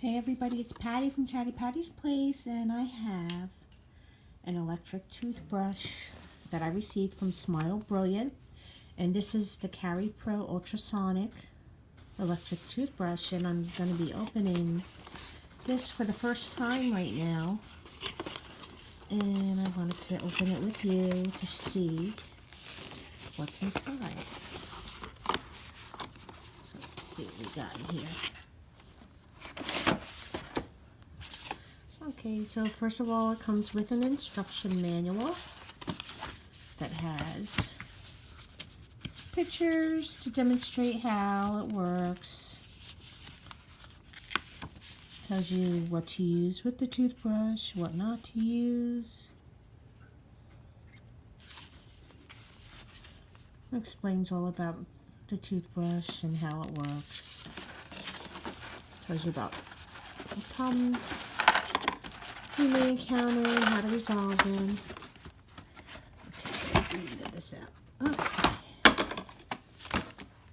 Hey everybody, it's Patty from Chatty Patty's Place, and I have an electric toothbrush that I received from Smile Brilliant, and this is the CariPRO Ultrasonic electric toothbrush, and I'm going to be opening this for the first time right now, and I wanted to open it with you to see what's inside. So let's see what we got in here. Okay, so first of all, it comes with an instruction manual that has pictures to demonstrate how it works. Tells you what to use with the toothbrush, what not to use. It explains all about the toothbrush and how it works. Tells you about the problems you may encounter and how to resolve them. Okay, let me get this out. Okay.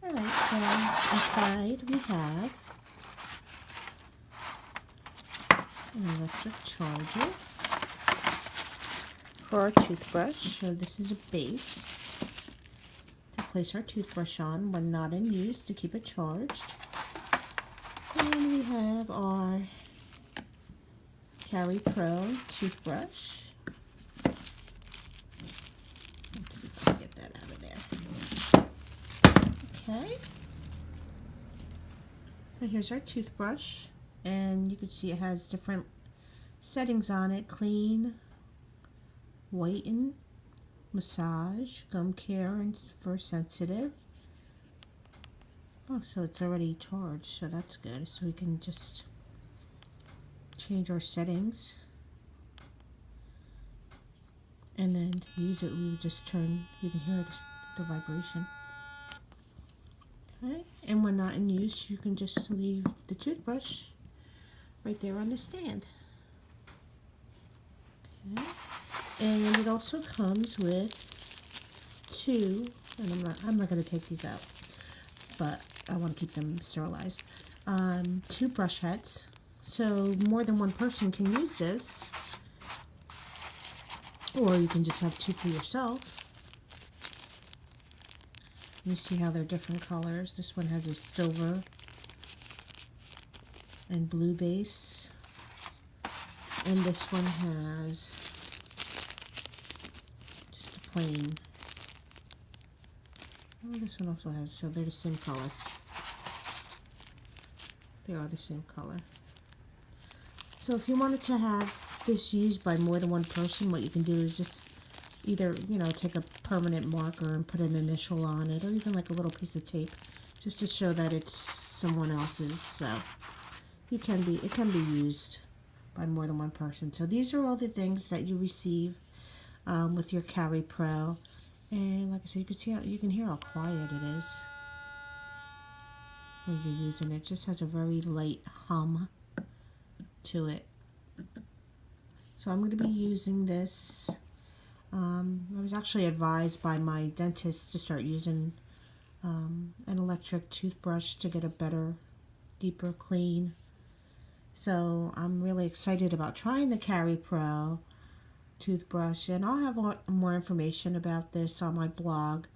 Alright, so inside we have an electric charger for our toothbrush. So this is a base to place our toothbrush on when not in use to keep it charged. And we have our CariPRO toothbrush. Let's get that out of there. Okay. So here's our toothbrush, and you can see it has different settings on it: clean, whiten, massage, gum care, and for sensitive. Oh, so it's already charged, so that's good. So we can just change our settings, and then to use it we would just turn, you can hear the vibration. Okay, and when not in use you can just leave the toothbrush right there on the stand. Okay, and it also comes with two, and I'm not going to take these out, but I want to keep them sterilized. Two brush heads. So more than one person can use this, or you can just have two for yourself. You see how they're different colors. This one has a silver and blue base, and this one has just a plain. Oh, this one also has, so they're the same color. They are the same color. So if you wanted to have this used by more than one person, what you can do is just either, take a permanent marker and put an initial on it, or even like a little piece of tape, just to show that it's someone else's. So it can be used by more than one person. So these are all the things that you receive with your CariPRO, and like I said, you can hear how quiet it is when you're using it. It just has a very light hum to it. So I'm going to be using this. I was actually advised by my dentist to start using an electric toothbrush to get a better, deeper clean. So I'm really excited about trying the CariPRO toothbrush, and I'll have more information about this on my blog.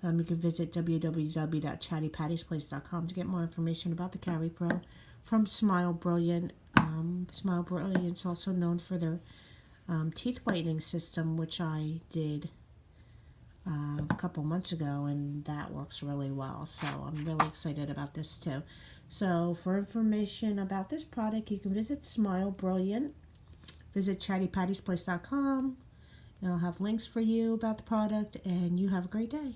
You can visit www.chattypattysplace.com to get more information about the CariPRO from Smile Brilliant. Smile Brilliant's also known for their teeth whitening system, which I did a couple months ago, and that works really well. So I'm really excited about this too. So for information about this product, you can visit Smile Brilliant. Visit chattypattysplace.com, and I'll have links for you about the product, and you have a great day.